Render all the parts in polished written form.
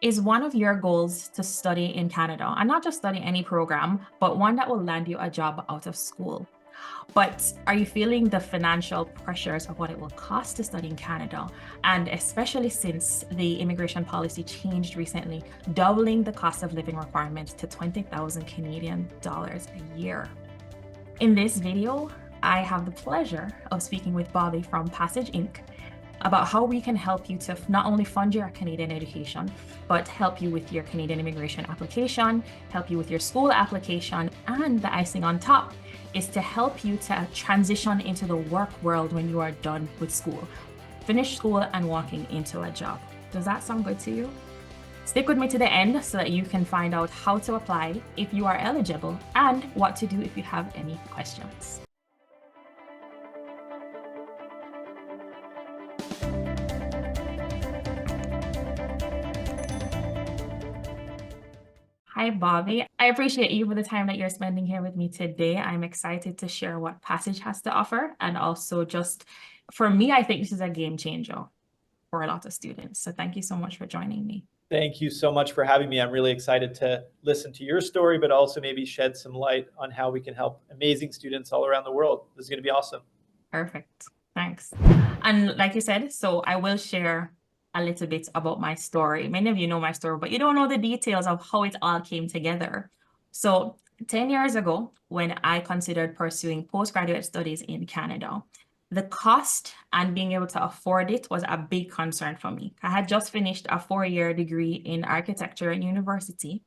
Is one of your goals to study in Canada, and not just study any program, but one that will land you a job out of school? But are you feeling the financial pressures of what it will cost to study in Canada? And especially since the immigration policy changed recently, doubling the cost of living requirements to 20,000 Canadian dollars a year. In this video, I have the pleasure of speaking with Bobby from Passage Inc. about how we can help you to not only fund your Canadian education, but help you with your Canadian immigration application, help you with your school application, and the icing on top is to help you to transition into the work world when you are done with school. Finish school and walking into a job. Does that sound good to you? Stick with me to the end so that you can find out how to apply if you are eligible and what to do if you have any questions. Hi, Bobby. I appreciate you for the time that you're spending here with me today. I'm excited to share what Passage has to offer. And also just for me, I think this is a game changer for a lot of students. So thank you so much for joining me. Thank you so much for having me. I'm really excited to listen to your story, but also maybe shed some light on how we can help amazing students all around the world. This is going to be awesome. Perfect. Thanks. And like you said, so I will share a little bit about my story. Many of you know my story, but you don't know the details of how it all came together. So 10 years ago, when I considered pursuing postgraduate studies in Canada, the cost and being able to afford it was a big concern for me. I had just finished a 4-year degree in architecture in university,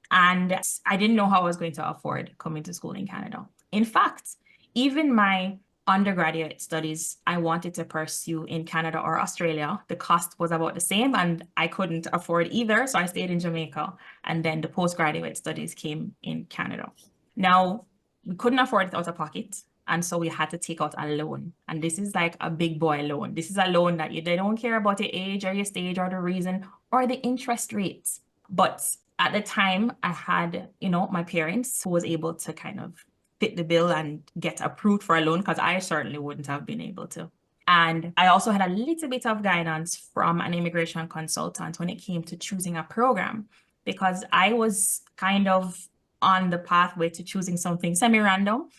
and I didn't know how I was going to afford coming to school in Canada. In fact, even my undergraduate studies I wanted to pursue in Canada or Australia, the cost was about the same and I couldn't afford either. So I stayed in Jamaica, and then the postgraduate studies came in Canada. Now, we couldn't afford it out of pocket. And so we had to take out a loan. And this is like a big boy loan. This is a loan that they don't care about your age or your stage or the reason or the interest rates. But at the time I had, my parents who was able to kind of fit the bill and get approved for a loan, because I certainly wouldn't have been able to. And I also had a little bit of guidance from an immigration consultant when it came to choosing a program, because I was kind of on the pathway to choosing something semi-random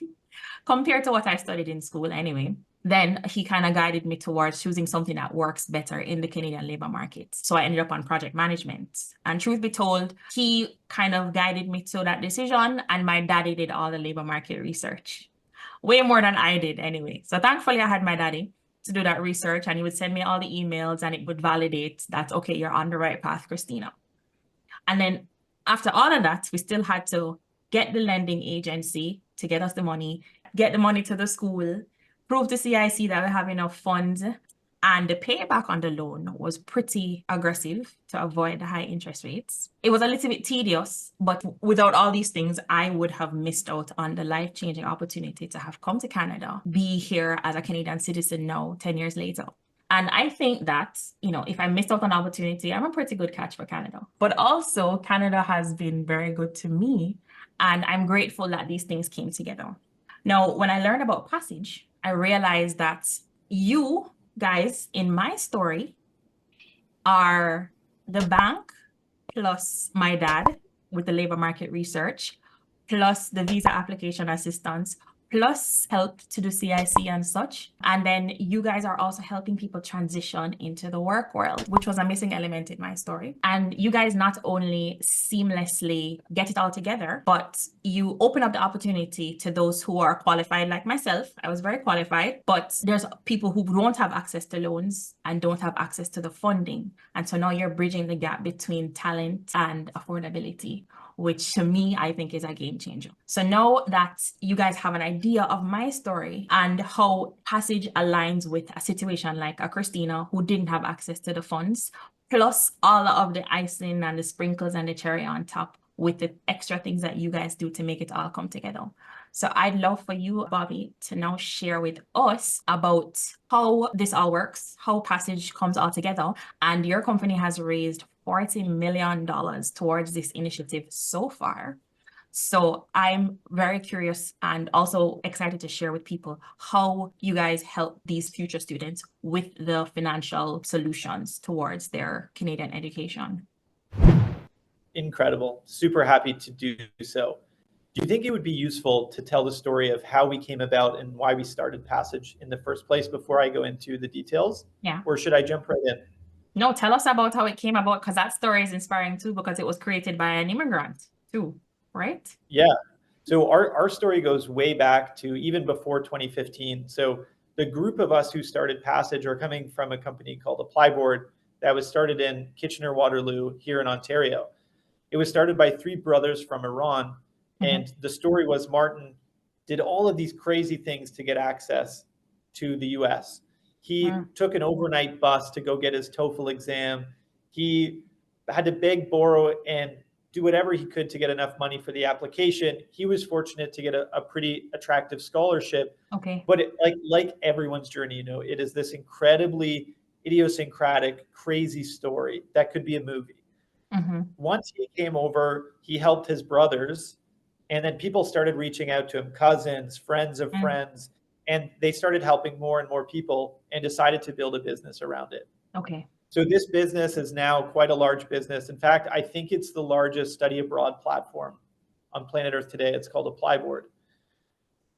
compared to what I studied in school anyway. Then he kind of guided me towards choosing something that works better in the Canadian labor market. So I ended up on project management. And truth be told, he kind of guided me to that decision, and my daddy did all the labor market research. Way more than I did anyway. So thankfully I had my daddy to do that research, and he would send me all the emails and it would validate that, okay, you're on the right path, Christina. And then after all of that, we still had to get the lending agency to get us the money, get the money to the school, prove to CIC that we have enough funds, and the payback on the loan was pretty aggressive to avoid the high interest rates. It was a little bit tedious, but without all these things, I would have missed out on the life-changing opportunity to have come to Canada, be here as a Canadian citizen now, 10 years later. And I think that, if I missed out on opportunity, I'm a pretty good catch for Canada. But also, Canada has been very good to me, and I'm grateful that these things came together. Now, when I learned about Passage, I realized that you guys in my story are the bank plus my dad with the labor market research, plus the visa application assistance, plus help to do CIC and such. And then you guys are also helping people transition into the work world, which was a missing element in my story. And you guys not only seamlessly get it all together, but you open up the opportunity to those who are qualified like myself. I was very qualified, but there's people who don't have access to loans and don't have access to the funding. And so now you're bridging the gap between talent and affordability, which to me, I think is a game changer. So now that you guys have an idea of my story and how Passage aligns with a situation like a Christina who didn't have access to the funds, plus all of the icing and the sprinkles and the cherry on top with the extra things that you guys do to make it all come together. So I'd love for you, Bobby, to now share with us about how this all works, how Passage comes all together, and your company has raised $40 million towards this initiative so far. So I'm very curious and also excited to share with people how you guys help these future students with the financial solutions towards their Canadian education. Incredible. Super happy to do so. Do you think it would be useful to tell the story of how we came about and why we started Passage in the first place before I go into the details? Yeah. Or should I jump right in? No, tell us about how it came about, because that story is inspiring too, because it was created by an immigrant too, right? Yeah. So our story goes way back to even before 2015. So the group of us who started Passage are coming from a company called Applyboard that was started in Kitchener-Waterloo here in Ontario. It was started by three brothers from Iran. And the story was Martin did all of these crazy things to get access to the US. He took an overnight bus to go get his TOEFL exam. He had to beg, borrow, and do whatever he could to get enough money for the application. He was fortunate to get a pretty attractive scholarship. Okay. But like everyone's journey, it is this incredibly idiosyncratic, crazy story that could be a movie. Once he came over, he helped his brothers, and then people started reaching out to him, cousins, friends of friends, and they started helping more and more people and decided to build a business around it. Okay. So this business is now quite a large business. In fact, I think it's the largest study abroad platform on planet Earth today. It's called Applyboard.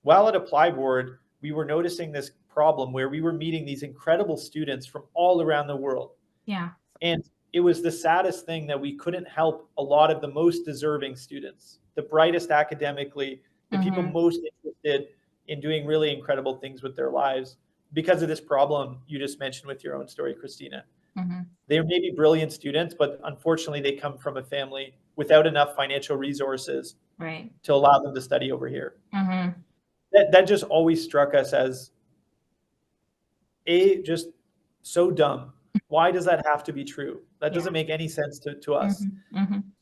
While at Applyboard, we were noticing this problem where we were meeting these incredible students from all around the world. Yeah. And it was the saddest thing that we couldn't help a lot of the most deserving students, the brightest academically, the people most interested in doing really incredible things with their lives, because of this problem you just mentioned with your own story, Christina. They may be brilliant students, but unfortunately they come from a family without enough financial resources to allow them to study over here. That just always struck us as just so dumb. Why does that have to be true? That doesn't make any sense to us.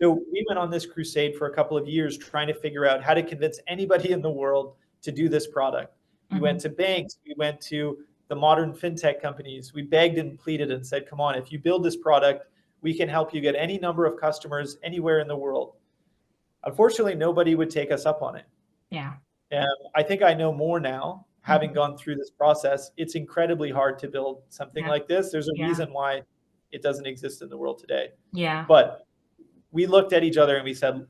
So we went on this crusade for a couple of years trying to figure out how to convince anybody in the world to do this product. We went to banks, we went to the modern fintech companies. We begged and pleaded and said, come on, if you build this product, we can help you get any number of customers anywhere in the world. Unfortunately, nobody would take us up on it. Yeah. And I think I know more now, having gone through this process. It's incredibly hard to build something like this. There's a reason why it doesn't exist in the world today. Yeah. But we looked at each other and we said,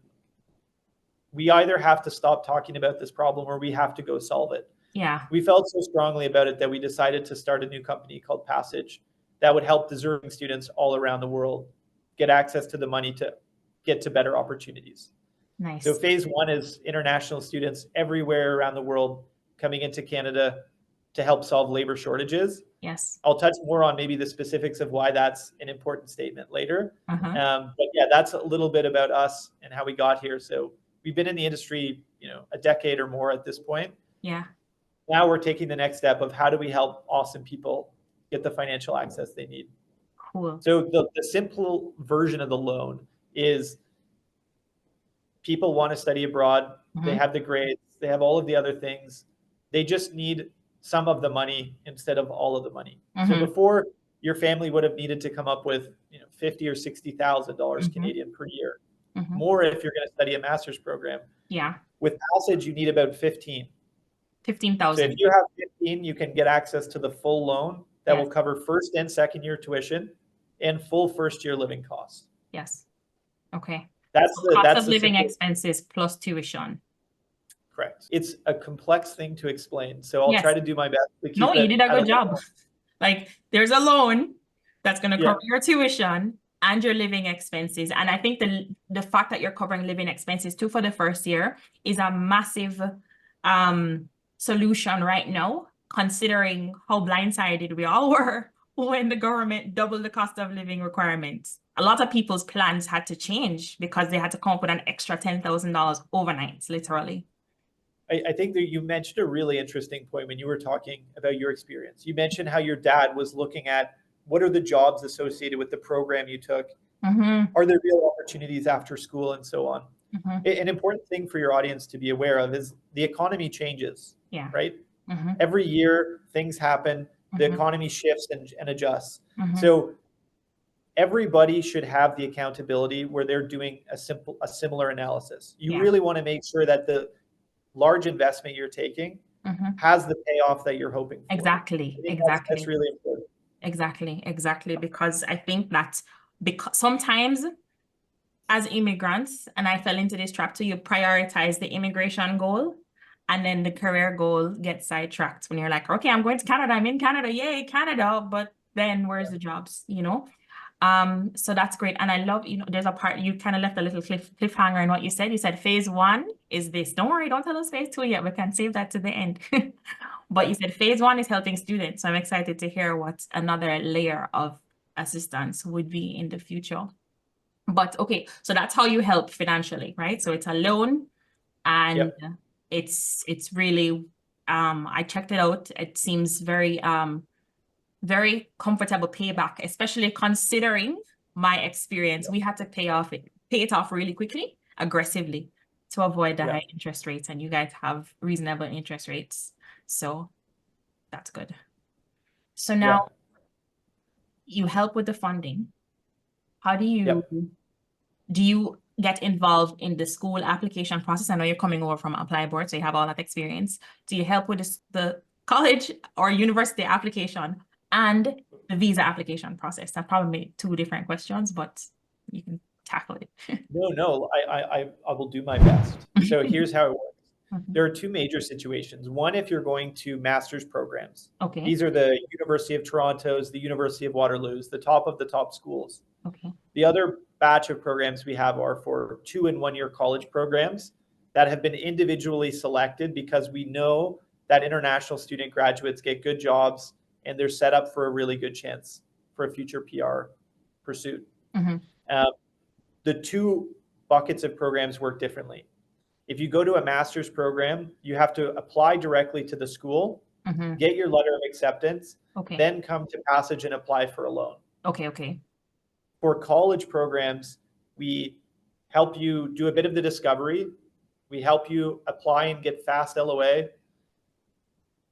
we either have to stop talking about this problem or we have to go solve it. Yeah. We felt so strongly about it that we decided to start a new company called Passage that would help deserving students all around the world get access to the money to get to better opportunities. Nice. So phase one is international students everywhere around the world coming into Canada to help solve labor shortages. Yes. I'll touch more on maybe the specifics of why that's an important statement later. But yeah, that's a little bit about us and how we got here. So we've been in the industry, a decade or more at this point. Yeah. Now we're taking the next step of how do we help awesome people get the financial access they need. Cool. So the simple version of the loan is people want to study abroad. They have the grades. They have all of the other things. They just need some of the money instead of all of the money. So before, your family would have needed to come up with $50,000 or $60,000 Canadian per year. More if you're going to study a master's program. Yeah. With Passage, you need about 15. 15,000. So if you have 15, you can get access to the full loan that will cover first and second year tuition and full first year living costs. Yes. Okay. That's so cost of living expenses plus tuition. Correct. It's a complex thing to explain, so I'll try to do my best to keep No, you did a good job. level. Like, there's a loan that's going to cover your tuition and your living expenses. And I think the fact that you're covering living expenses too for the first year is a massive solution right now, considering how blindsided we all were when the government doubled the cost of living requirements. A lot of people's plans had to change because they had to come up with an extra $10,000 overnight, literally. I think that you mentioned a really interesting point when you were talking about your experience. You mentioned how your dad was looking at what are the jobs associated with the program you took? Are there real opportunities after school and so on? An important thing for your audience to be aware of is the economy changes, right? Every year things happen, the economy shifts and adjusts. So everybody should have the accountability where they're doing a similar analysis. You really want to make sure that the large investment you're taking has the payoff that you're hoping for. Exactly. That's really important. Exactly. Because I think that sometimes as immigrants, and I fell into this trap too, you prioritize the immigration goal, and then the career goal gets sidetracked when you're like, okay, I'm going to Canada, I'm in Canada, yay, Canada, but then where's the jobs, you know? So that's great. And I love, you know, there's a part you kind of left a little cliffhanger in what you said. You said phase one is this. Don't worry, don't tell us phase two yet. We can save that to the end. But you said phase one is helping students. So I'm excited to hear what another layer of assistance would be in the future. But okay, so that's how you help financially, right? So it's a loan, and Yep. it's really I checked it out. It seems very comfortable payback, especially considering my experience. We had to pay it off really quickly, aggressively, to avoid the Yeah. high interest rates, and you guys have reasonable interest rates. So that's good. So now you help with the funding. How do you get involved in the school application process? I know you're coming over from Apply Board, so you have all that experience. Do you help with the college or university application and the visa application process? That probably two different questions, but you can tackle it. No, I will do my best. So here's how it works. There are two major situations. One, if you're going to master's programs. Okay. These are the University of Toronto's, the University of Waterloo's, the top of the top schools. Okay. The other batch of programs we have are for 2 and 1 year college programs that have been individually selected because we know that international student graduates get good jobs and they're set up for a really good chance for a future PR pursuit. The two buckets of programs work differently. If you go to a master's program, you have to apply directly to the school, get your letter of acceptance, then come to Passage and apply for a loan. Okay. For college programs, we help you do a bit of the discovery. We help you apply and get fast LOA,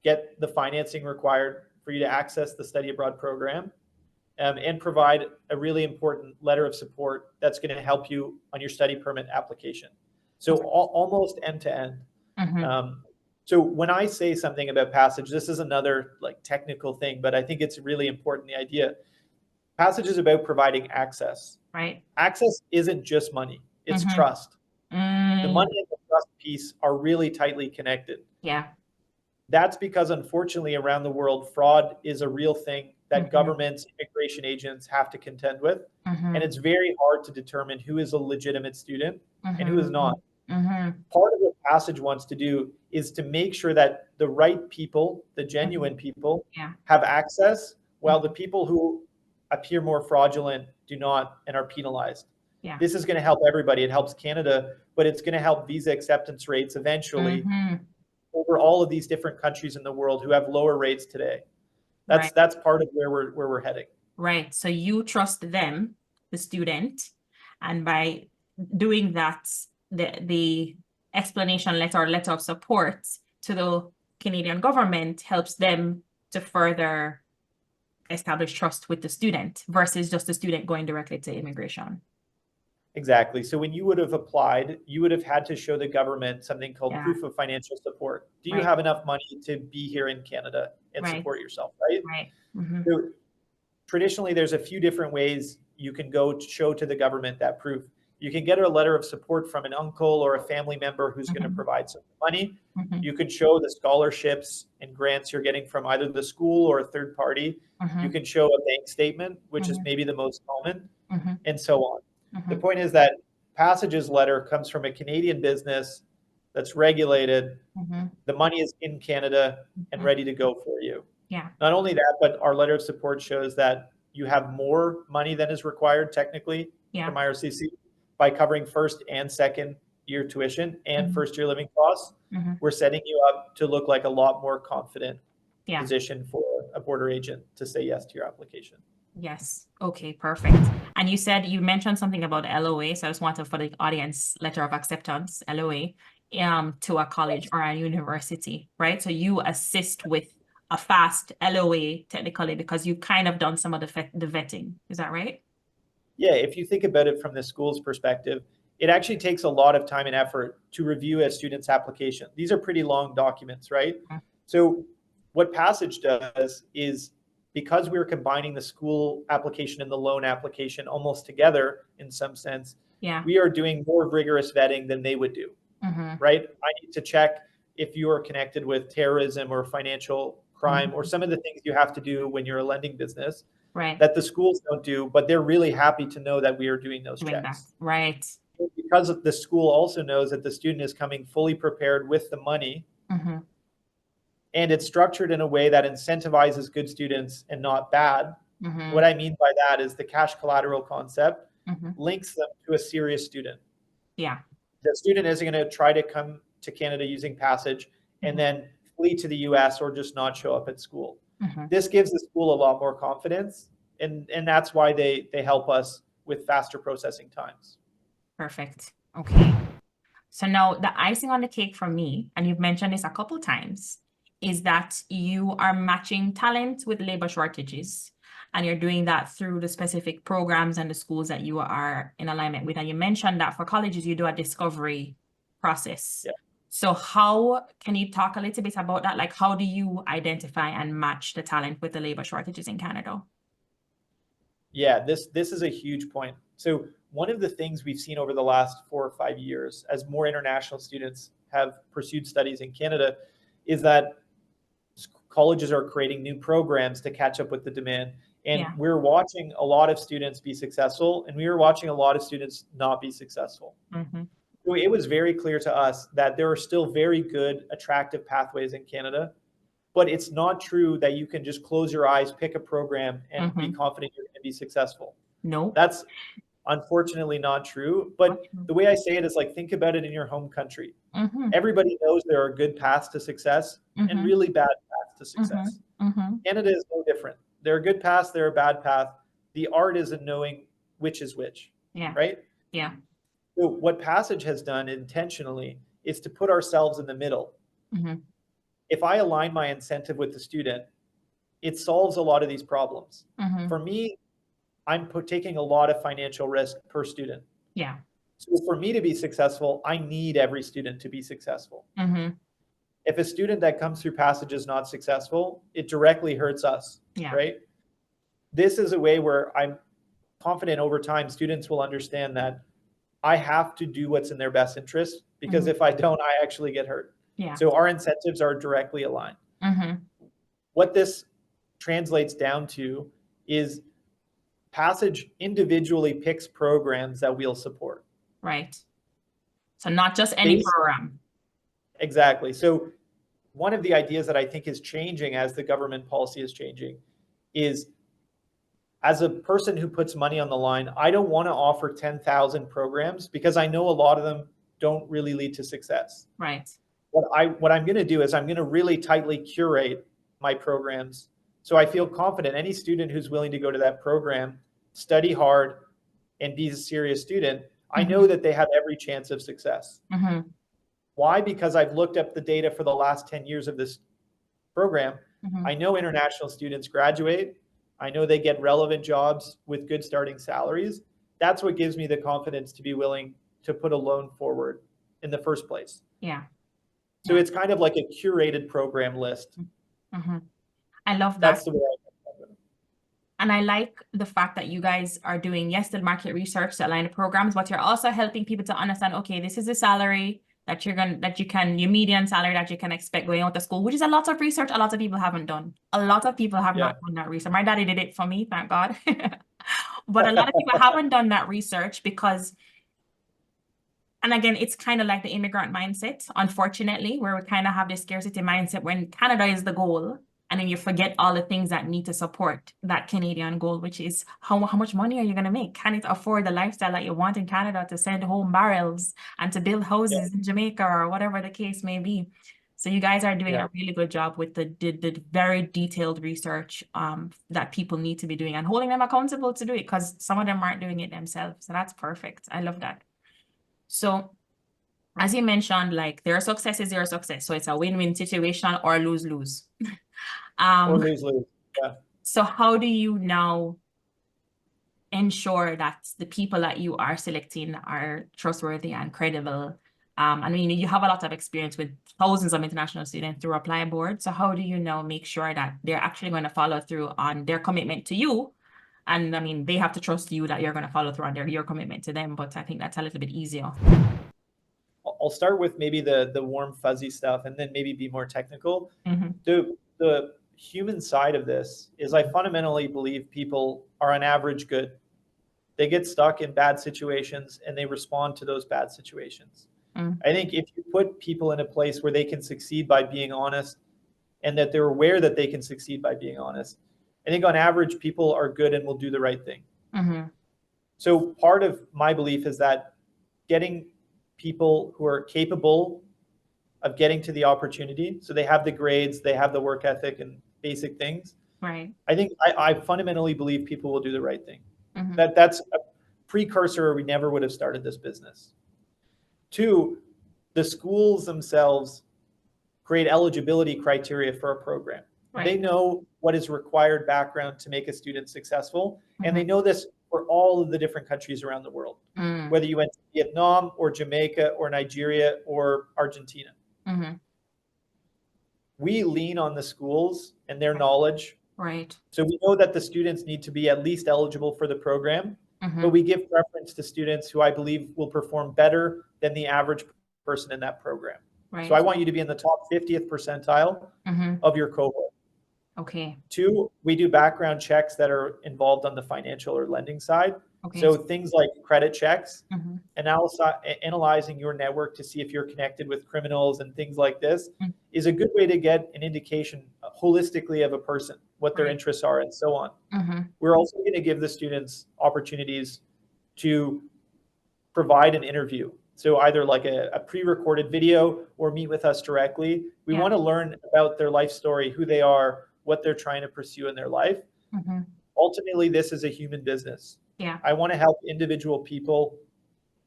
get the financing required for you to access the study abroad program, and provide a really important letter of support that's going to help you on your study permit application. So almost end to end. So when I say something about Passage, this is another like technical thing, but I think it's really important, the idea. Passage is about providing access. Right. Access isn't just money, it's trust. The money and the trust piece are really tightly connected. Yeah. That's because unfortunately around the world, fraud is a real thing that governments, immigration agents have to contend with. And it's very hard to determine who is a legitimate student and who is not. Part of what Passage wants to do is to make sure that the right people, the genuine people, have access, while the people who appear more fraudulent do not and are penalized. This is going to help everybody. It helps Canada, but it's going to help visa acceptance rates eventually over all of these different countries in the world who have lower rates today. That's part of where we're heading. Right. So you trust them, the student, and by doing that, the explanation letter or letter of support to the Canadian government helps them to further establish trust with the student versus just the student going directly to immigration. Exactly. So when you would have applied, you would have had to show the government something called proof of financial support. Do you have enough money to be here in Canada and support yourself, right? Right. So traditionally, there's a few different ways you can go to show to the government that proof. You can get a letter of support from an uncle or a family member who's going to provide some money. You can show the scholarships and grants you're getting from either the school or a third party. You can show a bank statement, which is maybe the most common, and so on. The point is that Passage's letter comes from a Canadian business that's regulated. The money is in Canada and ready to go for you. Not only that, but our letter of support shows that you have more money than is required technically from IRCC by covering first and second year tuition and first year living costs. We're setting you up to look like a lot more confident position for a border agent to say yes to your application. Yes. Okay, perfect. And you mentioned something about LOA. So I just wanted for the audience, letter of acceptance, LOA, to a college or a university, right? So you assist with a fast LOA technically because you've kind of done some of the vetting. Is that right? Yeah, if you think about it from the school's perspective, it actually takes a lot of time and effort to review a student's application. These are pretty long documents, right? So what Passage does is, because we're combining the school application and the loan application almost together in some sense, we are doing more rigorous vetting than they would do, right? I need to check if you are connected with terrorism or financial crime or some of the things you have to do when you're a lending business that the schools don't do, but they're really happy to know that we are doing those checks. Right. Because the school also knows that the student is coming fully prepared with the money, and it's structured in a way that incentivizes good students and not bad. What I mean by that is the cash collateral concept links them to a serious student. Yeah. The student isn't going to try to come to Canada using passage and then flee to the US or just not show up at school. This gives the school a lot more confidence, and that's why they help us with faster processing times. Perfect. Okay. So now the icing on the cake for me, and you've mentioned this a couple times, is that you are matching talent with labor shortages, and you're doing that through the specific programs and the schools that you are in alignment with. And you mentioned that for colleges, you do a discovery process. Yeah. So how can you talk a little bit about that? Like, how do you identify and match the talent with the labor shortages in Canada? Yeah, this is a huge point. So one of the things we've seen over the last 4 or 5 years, as more international students have pursued studies in Canada, is that colleges are creating new programs to catch up with the demand. And we're watching a lot of students be successful, and we were watching a lot of students not be successful. So it was very clear to us that there are still very good, attractive pathways in Canada, but it's not true that you can just close your eyes, pick a program, and be confident you're going to be successful. No. That's unfortunately not true. But the way I say it is like, think about it in your home country. Everybody knows there are good paths to success and really bad paths to success. Canada is no different. There are good paths, there are bad paths. The art is in knowing which is which, right? Yeah. So what Passage has done intentionally is to put ourselves in the middle. If I align my incentive with the student, it solves a lot of these problems. For me, I'm taking a lot of financial risk per student. Yeah. So for me to be successful, I need every student to be successful. If a student that comes through Passage is not successful, it directly hurts us, right? This is a way where I'm confident over time students will understand that I have to do what's in their best interest, because if I don't, I actually get hurt. So our incentives are directly aligned. What this translates down to is Passage individually picks programs that we'll support. Right. So not just any program. Exactly. So one of the ideas that I think is changing as the government policy is changing is, as a person who puts money on the line, I don't want to offer 10,000 programs because I know a lot of them don't really lead to success. Right. What I'm going to do is I'm going to really tightly curate my programs so I feel confident any student who's willing to go to that program, study hard, and be a serious student, I know that they have every chance of success. Why? Because I've looked up the data for the last 10 years of this program. I know international students graduate. I know they get relevant jobs with good starting salaries. That's what gives me the confidence to be willing to put a loan forward in the first place. Yeah. So it's kind of like a curated program list. I love that. That's the way I think of it. And I like the fact that you guys are doing, yes, the market research to align the programs, but you're also helping people to understand, okay, this is the salary that your median salary that you can expect going out to school, which is a lot of research a lot of people haven't done. A lot of people have not done that research. My daddy did it for me, thank God. But a lot of people haven't done that research because, and again, it's kind of like the immigrant mindset, unfortunately, where we kind of have this scarcity mindset when Canada is the goal. And then you forget all the things that need to support that Canadian goal, which is how much money are you going to make? Can it afford the lifestyle that you want in Canada to send home barrels and to build houses in Jamaica or whatever the case may be? So you guys are doing a really good job with the very detailed research that people need to be doing and holding them accountable to do it, because some of them aren't doing it themselves. So that's perfect. I love that. So as you mentioned, like their success is your success. So it's a win-win situation or lose-lose. Or lose-lose. Yeah. So how do you now ensure that the people that you are selecting are trustworthy and credible? I mean, you have a lot of experience with thousands of international students through Apply Board. So how do you now make sure that they're actually going to follow through on their commitment to you And I mean, they have to trust you that you're going to follow through on your commitment to them. But I think that's a little bit easier. I'll start with maybe the warm fuzzy stuff and then maybe be more technical. The human side of this is I fundamentally believe people are on average good. They get stuck in bad situations and they respond to those bad situations. I think if you put people in a place where they can succeed by being honest and that they're aware that they can succeed by being honest, I think on average people are good and will do the right thing. So part of my belief is that getting people who are capable of getting to the opportunity, so they have the grades, they have the work ethic and basic things. Right. I think I fundamentally believe people will do the right thing. That's a precursor, or we never would have started this business. Two, the schools themselves create eligibility criteria for a program. Right. They know what is required background to make a student successful, and they know this for all of the different countries around the world, whether you went to Vietnam or Jamaica or Nigeria or Argentina. We lean on the schools and their knowledge. Right. So we know that the students need to be at least eligible for the program, but we give preference to students who I believe will perform better than the average person in that program. Right. So I want you to be in the top 50th percentile of your cohort. Okay. Two, we do background checks that are involved on the financial or lending side. Okay. So things like credit checks, analyzing your network to see if you're connected with criminals and things like this is a good way to get an indication holistically of a person, what their interests are and so on. We're also going to give the students opportunities to provide an interview. So either like a pre-recorded video or meet with us directly. We want to learn about their life story, who they are, what they're trying to pursue in their life. Ultimately, this is a human business. I want to help individual people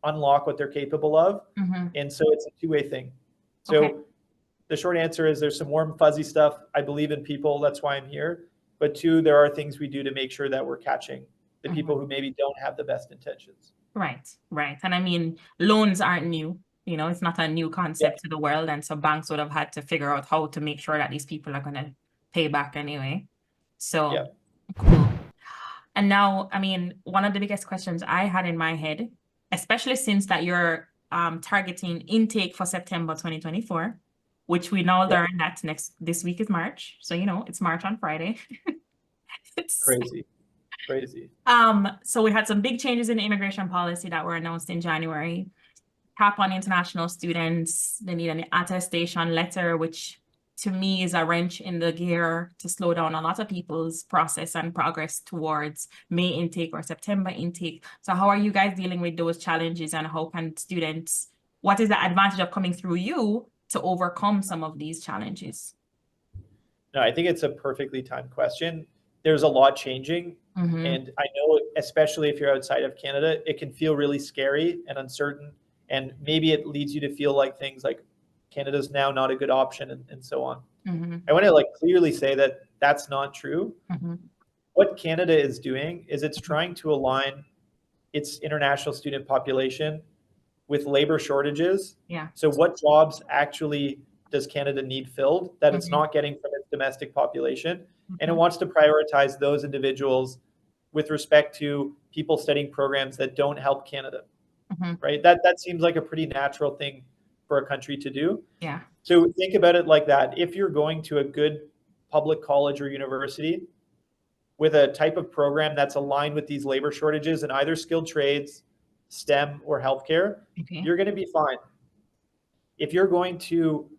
unlock what they're capable of. And so it's a two-way thing. So the short answer is there's some warm, fuzzy stuff. I believe in people. That's why I'm here. But two, there are things we do to make sure that we're catching the people who maybe don't have the best intentions. Right, right. And I mean, loans aren't new. You know, it's not a new concept to the world. And so banks would have had to figure out how to make sure that these people are going to pay back anyway. So, cool. And now, I mean, one of the biggest questions I had in my head, especially since that you're targeting intake for September 2024, which we now learn that this week is March. So, you know, it's March on Friday. It's crazy. So we had some big changes in immigration policy that were announced in January. Cap on international students, they need an attestation letter, which to me is a wrench in the gear to slow down a lot of people's process and progress towards May intake or September intake. So how are you guys dealing with those challenges, and how can students, what is the advantage of coming through you to overcome some of these challenges? No, I think it's a perfectly timed question. There's a lot changing. And I know, especially if you're outside of Canada, it can feel really scary and uncertain. And maybe it leads you to feel like things like Canada's now not a good option and so on. I want to clearly say that that's not true. What Canada is doing is it's trying to align its international student population with labor shortages. So what jobs actually does Canada need filled that it's not getting from its domestic population? And it wants to prioritize those individuals with respect to people studying programs that don't help Canada, right? That seems like a pretty natural thing for a country to do. So think about it like that. If you're going to a good public college or university with a type of program that's aligned with these labor shortages in either skilled trades, STEM, or healthcare, you're going to be fine. If you're going to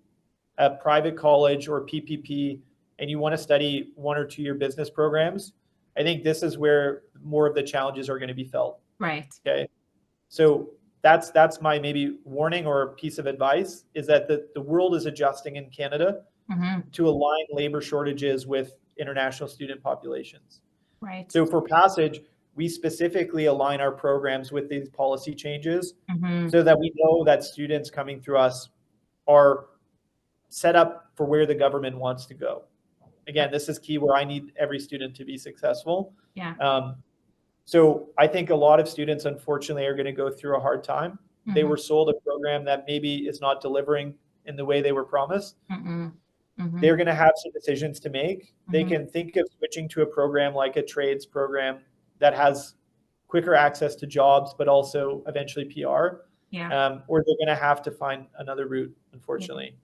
a private college or PPP and you want to study 1 or 2 year business programs, I think this is where more of the challenges are going to be felt. Right. Okay. So that's my maybe warning or piece of advice, is that the world is adjusting in Canada to align labor shortages with international student populations. Right. So for Passage, we specifically align our programs with these policy changes so that we know that students coming through us are set up for where the government wants to go. Again, this is key, where I need every student to be successful. So I think a lot of students, unfortunately, are going to go through a hard time. They were sold a program that maybe is not delivering in the way they were promised. They're going to have some decisions to make. They can think of switching to a program like a trades program that has quicker access to jobs, but also eventually PR. Yeah. Or they're going to have to find another route, unfortunately.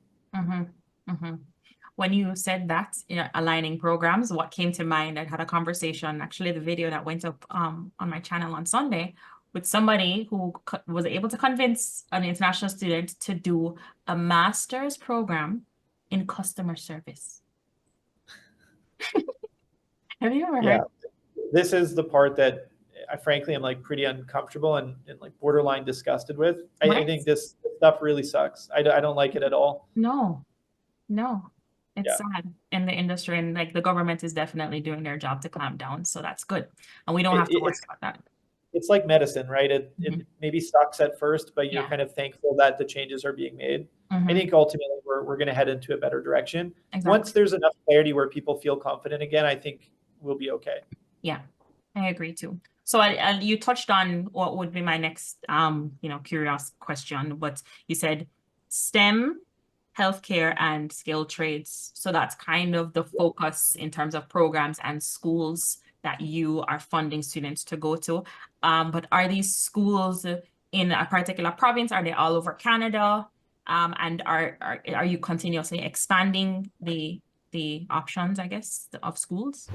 When you said that, aligning programs, what came to mind, I had a conversation, actually the video that went up on my channel on Sunday, with somebody who was able to convince an international student to do a master's program in customer service. Have you ever heard? This is the part that I frankly am like pretty uncomfortable and like borderline disgusted with. Right? I think this stuff really sucks. I don't like it at all. No, it's sad in the industry, and like the government is definitely doing their job to clamp down. So that's good. And we don't have to worry about that. It's like medicine, right? It maybe sucks at first, but you're kind of thankful that the changes are being made. I think ultimately we're going to head into a better direction. Exactly. Once there's enough clarity where people feel confident again, I think we'll be okay. Yeah, I agree too. So you touched on what would be my next, curious question, but you said STEM, healthcare, and skilled trades. So that's kind of the focus in terms of programs and schools that you are funding students to go to. But are these schools in a particular province? Are they all over Canada? And are you continuously expanding the options, I guess, of schools?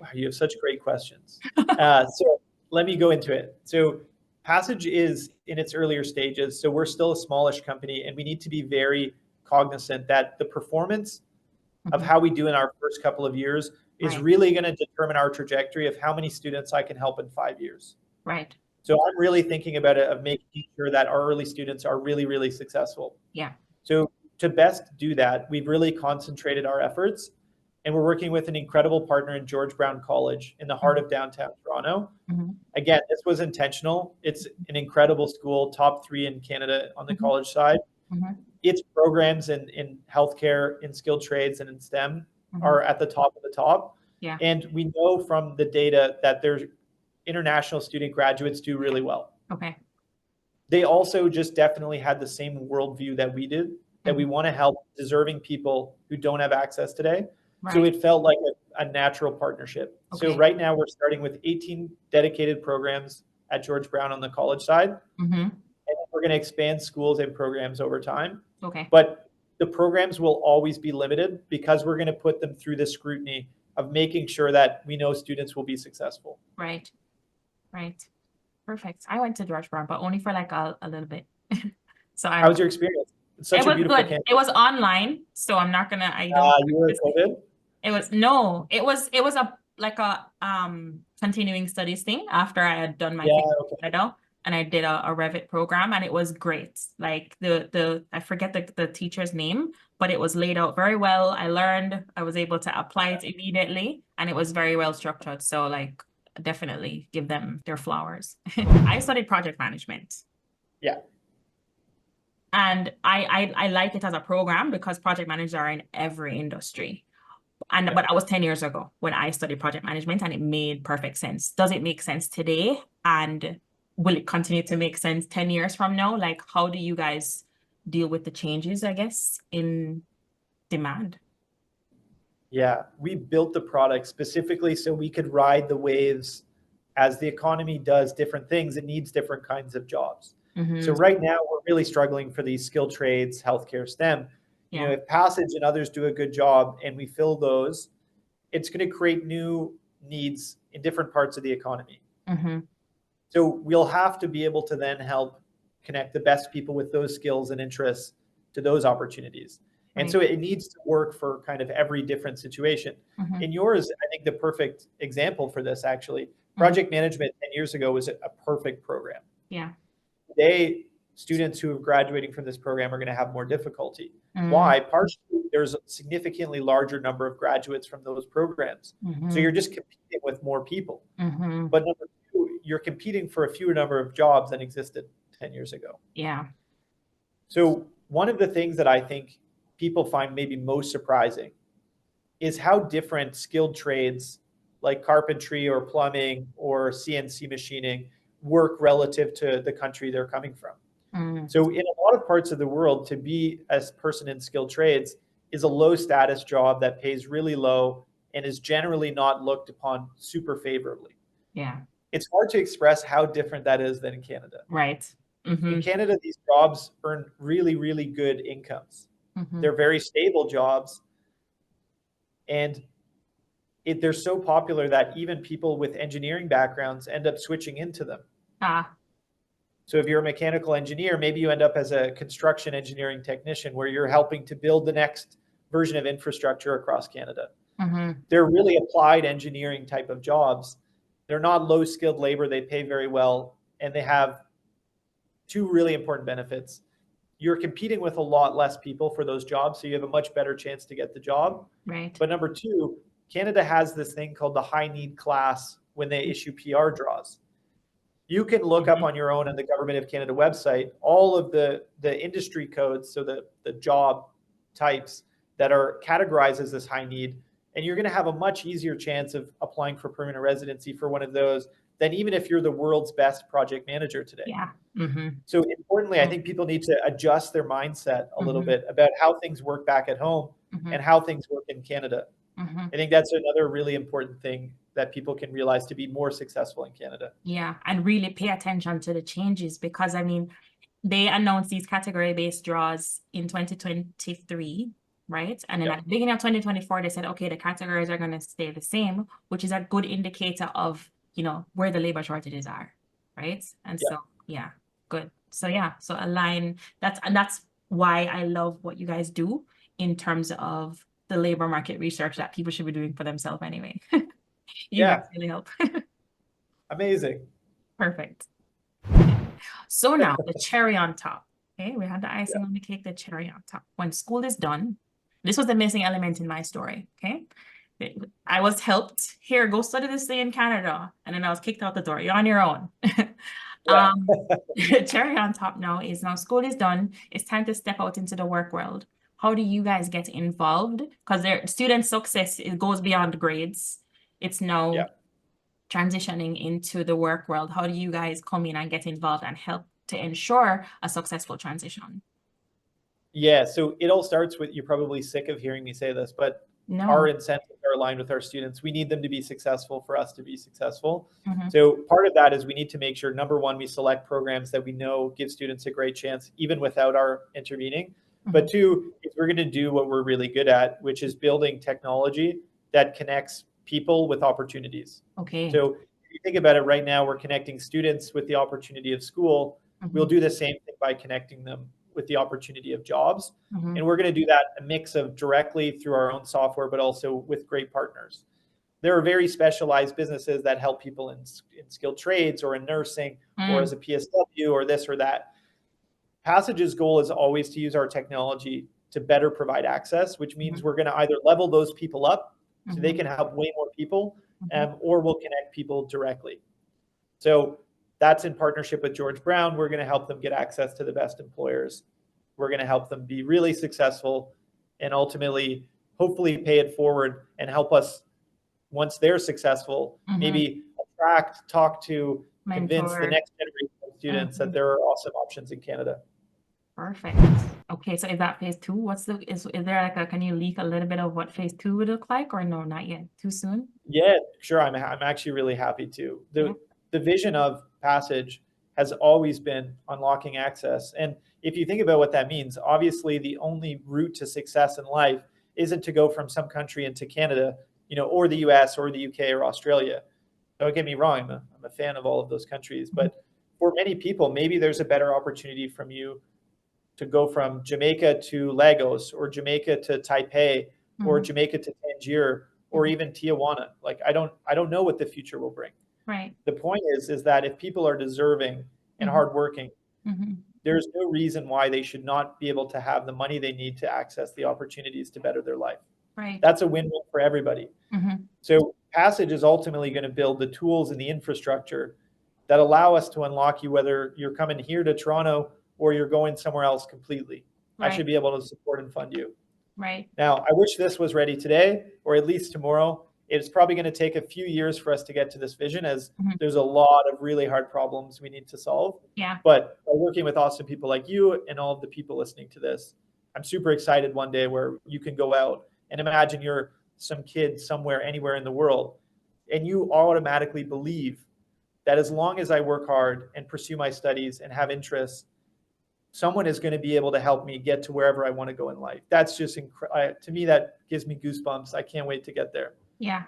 Wow, you have such great questions. So let me go into it. So Passage is in its earlier stages. So we're still a smallish company, and we need to be very cognizant that the performance of how we do in our first couple of years is really going to determine our trajectory of how many students I can help in 5 years. Right. So I'm really thinking about it of making sure that our early students are really, really successful. Yeah. So to best do that, we've really concentrated our efforts, and we're working with an incredible partner in George Brown College in the heart of downtown Toronto. Again, this was intentional. It's an incredible school, top 3 in Canada on the college side. Its programs in healthcare, in skilled trades, and in STEM are at the top of the top. Yeah. And we know from the data that their international student graduates do really well. Okay. They also just definitely had the same worldview that we did, that we want to help deserving people who don't have access today. Right. So it felt like a natural partnership. Okay. So right now we're starting with 18 dedicated programs at George Brown on the college side. And we're going to expand schools and programs over time. Okay. But the programs will always be limited because we're going to put them through the scrutiny of making sure that we know students will be successful. Right. Perfect. I went to George Brown, but only for like a little bit. So how was your experience? It's such a beautiful campus. It was online, so I'm not gonna. You were COVID? It was a continuing studies thing after I had done my and I did a Revit program, and it was great. Like I forget the teacher's name, but it was laid out very well. I learned, I was able to apply it immediately, and it was very well structured. So like definitely give them their flowers. I studied project management. Yeah. And I like it as a program because project managers are in every industry. But I was 10 years ago when I studied project management, and it made perfect sense. Does it make sense today? And will it continue to make sense 10 years from now? Like, how do you guys deal with the changes, I guess, in demand? Yeah, we built the product specifically so we could ride the waves as the economy does different things. It needs different kinds of jobs. So right now we're really struggling for these skilled trades, healthcare, STEM. You know, if Passage and others do a good job and we fill those, it's going to create new needs in different parts of the economy. So we'll have to be able to then help connect the best people with those skills and interests to those opportunities. And so it needs to work for kind of every different situation. In yours, I think the perfect example for this, actually, project management 10 years ago was a perfect program. Yeah. Today, students who are graduating from this program are going to have more difficulty. Why? Partially, there's a significantly larger number of graduates from those programs. So you're just competing with more people. But number 2, you're competing for a fewer number of jobs than existed 10 years ago. Yeah. So one of the things that I think people find maybe most surprising is how different skilled trades like carpentry or plumbing or CNC machining work relative to the country they're coming from. So in a lot of parts of the world, to be a person in skilled trades is a low status job that pays really low and is generally not looked upon super favorably. Yeah. It's hard to express how different that is than in Canada. Right. In Canada, these jobs earn really, really good incomes. They're very stable jobs, and they're so popular that even people with engineering backgrounds end up switching into them. Ah. So if you're a mechanical engineer, maybe you end up as a construction engineering technician where you're helping to build the next version of infrastructure across Canada. They're really applied engineering type of jobs. They're not low skilled labor. They pay very well, and they have two really important benefits. You're competing with a lot less people for those jobs, so you have a much better chance to get the job. Right. But number two, Canada has this thing called the high need class when they issue PR draws. You can look up on your own on the Government of Canada website all of the industry codes, so the job types that are categorized as this high need, and you're going to have a much easier chance of applying for permanent residency for one of those than even if you're the world's best project manager today. Yeah. So importantly, I think people need to adjust their mindset a little bit about how things work back at home and how things work in Canada. I think that's another really important thing that people can realize to be more successful in Canada. Yeah, and really pay attention to the changes, because I mean, they announced these category-based draws in 2023, right? And then at the beginning of 2024, they said, okay, the categories are going to stay the same, which is a good indicator of, you know, where the labor shortages are, right? And so, yeah, good. So yeah, so align. That's why I love what you guys do in terms of the labor market research that people should be doing for themselves anyway. You guys really help. Amazing. Perfect. So now the cherry on top. Okay, we had the icing on the cake, the cherry on top. When school is done, this was the missing element in my story. Okay, I was helped. Here, go study this thing in Canada, and then I was kicked out the door. You're on your own. Cherry on top now is, now school is done. It's time to step out into the work world. How do you guys get involved? Because their student success, it goes beyond grades. It's now transitioning into the work world. How do you guys come in and get involved and help to ensure a successful transition? Yeah, so it all starts with, you're probably sick of hearing me say this, but our incentives are aligned with our students. We need them to be successful for us to be successful. So part of that is we need to make sure, number one, we select programs that we know give students a great chance, even without our intervening. But two, is we're going to do what we're really good at, which is building technology that connects people with opportunities. Okay. So if you think about it right now, we're connecting students with the opportunity of school. We'll do the same thing by connecting them with the opportunity of jobs. And we're going to do that a mix of directly through our own software, but also with great partners. There are very specialized businesses that help people in skilled trades or in nursing or as a PSW or this or that. Passage's goal is always to use our technology to better provide access, which means we're going to either level those people up so they can help way more people, or we'll connect people directly. So that's in partnership with George Brown. We're going to help them get access to the best employers. We're going to help them be really successful and ultimately, hopefully, pay it forward and help us, once they're successful, maybe attract, talk to, convince the next generation of students that there are awesome options in Canada. Perfect. Okay, so is that phase two? What's the, is there like a, can you leak a little bit of what phase two would look like, or no, not yet? Too soon? Yeah, sure. I'm actually really happy to. The vision of Passage has always been unlocking access. And if you think about what that means, obviously the only route to success in life isn't to go from some country into Canada, you know, or the US or the UK or Australia. Don't get me wrong, I'm a fan of all of those countries, but for many people, maybe there's a better opportunity from you to go from Jamaica to Lagos, or Jamaica to Taipei, or Jamaica to Tangier, or even Tijuana. Like, I don't know what the future will bring. Right. The point is that if people are deserving and hardworking, there's no reason why they should not be able to have the money they need to access the opportunities to better their life. Right. That's a win-win for everybody. So Passage is ultimately going to build the tools and the infrastructure that allow us to unlock you, whether you're coming here to Toronto or you're going somewhere else completely. I should be able to support and fund you. Right. Now, I wish this was ready today, or at least tomorrow. It's probably going to take a few years for us to get to this vision, as there's a lot of really hard problems we need to solve. Yeah. But by working with awesome people like you and all of the people listening to this, I'm super excited one day where you can go out and imagine you're some kid somewhere, anywhere in the world, and you automatically believe that as long as I work hard and pursue my studies and have interests, someone is going to be able to help me get to wherever I want to go in life. That's just to me, that gives me goosebumps. I can't wait to get there. Yeah,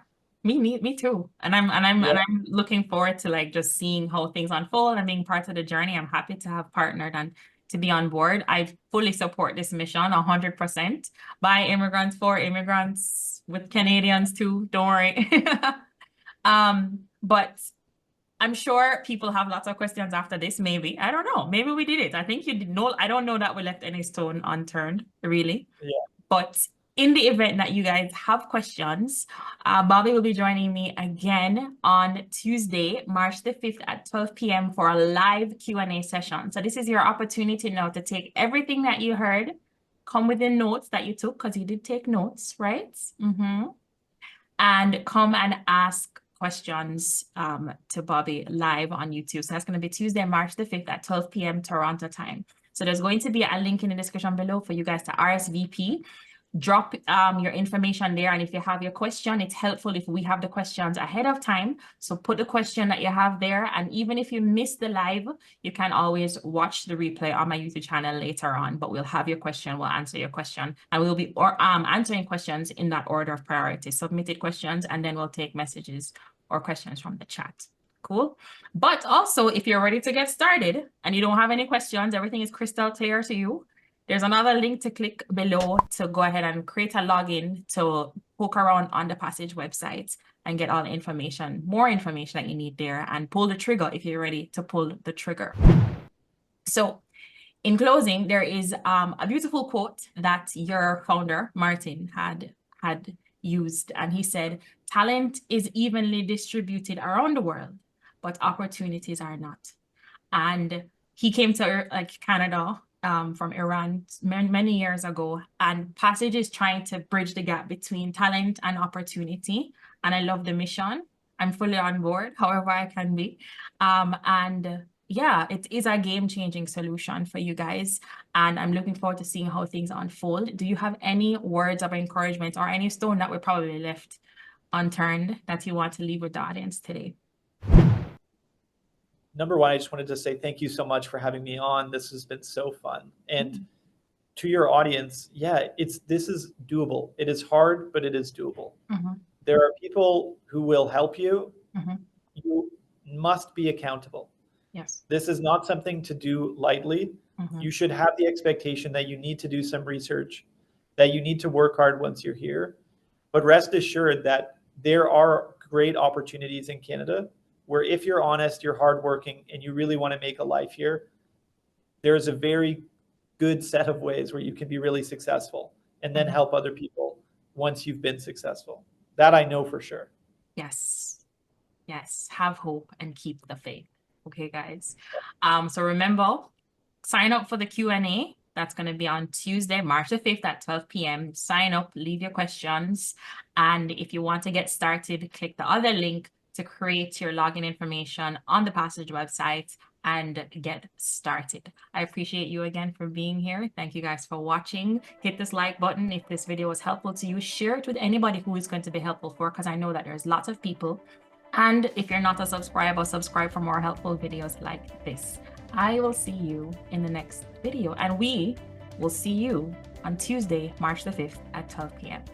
me too. And I'm looking forward to like just seeing how things unfold and being part of the journey. I'm happy to have partnered and to be on board. I fully support this mission 100% by immigrants for immigrants with Canadians too. Don't worry. But I'm sure people have lots of questions after this. Maybe, I don't know. Maybe we did it. I think you did know. I don't know that we left any stone unturned, really. Yeah. But in the event that you guys have questions, Bobby will be joining me again on Tuesday, March the 5th at 12 p.m. for a live Q&A session. So this is your opportunity now to take everything that you heard, come with the notes that you took, because you did take notes, right? And come and ask questions to Bobby live on YouTube. So that's going to be Tuesday, March the 5th at 12 p.m. Toronto time. So there's going to be a link in the description below for you guys to RSVP. Drop your information there, and if you have your question, it's helpful if we have the questions ahead of time. So put the question that you have there, and even if you miss the live, you can always watch the replay on my YouTube channel later on. But we'll have your question, we'll answer your question, and we'll be answering questions in that order of priority. Submitted questions, and then we'll take messages or questions from the chat. Cool. But also, if you're ready to get started and you don't have any questions, everything is crystal clear to you, there's another link to click below to go ahead and create a login to poke around on the Passage website and get all the information, more information that you need there, and pull the trigger if you're ready to pull the trigger. So in closing, there is a beautiful quote that your founder, Martin, had used, and he said, "Talent is evenly distributed around the world, but opportunities are not." And he came to Canada from Iran many years ago, and Passage is trying to bridge the gap between talent and opportunity. And I love the mission. I'm fully on board, however I can be. And yeah, it is a game-changing solution for you guys. And I'm looking forward to seeing how things unfold. Do you have any words of encouragement or any stone that we probably left unturned that you want to leave with the audience today? Number one, I just wanted to say thank you so much for having me on. This has been so fun. And to your audience, yeah, this is doable. It is hard, but it is doable. There are people who will help you. You must be accountable. Yes. This is not something to do lightly. You should have the expectation that you need to do some research, that you need to work hard once you're here. But rest assured that there are great opportunities in Canada where if you're honest, you're hardworking, and you really want to make a life here, there's a very good set of ways where you can be really successful and then help other people once you've been successful. That I know for sure. Yes. Yes. Have hope and keep the faith. Okay, guys. So remember, sign up for the Q&A. That's going to be on Tuesday, March the 5th at 12 p.m. Sign up, leave your questions. And if you want to get started, click the other link to create your login information on the Passage website and get started. I appreciate you again for being here. Thank you guys for watching. Hit this like button if this video was helpful to you. Share it with anybody who is going to be helpful for, because I know that there's lots of people. And if you're not a subscriber, subscribe for more helpful videos like this. I will see you in the next video, and we will see you on Tuesday, March the 5th at 12 p.m.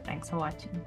Thanks for watching.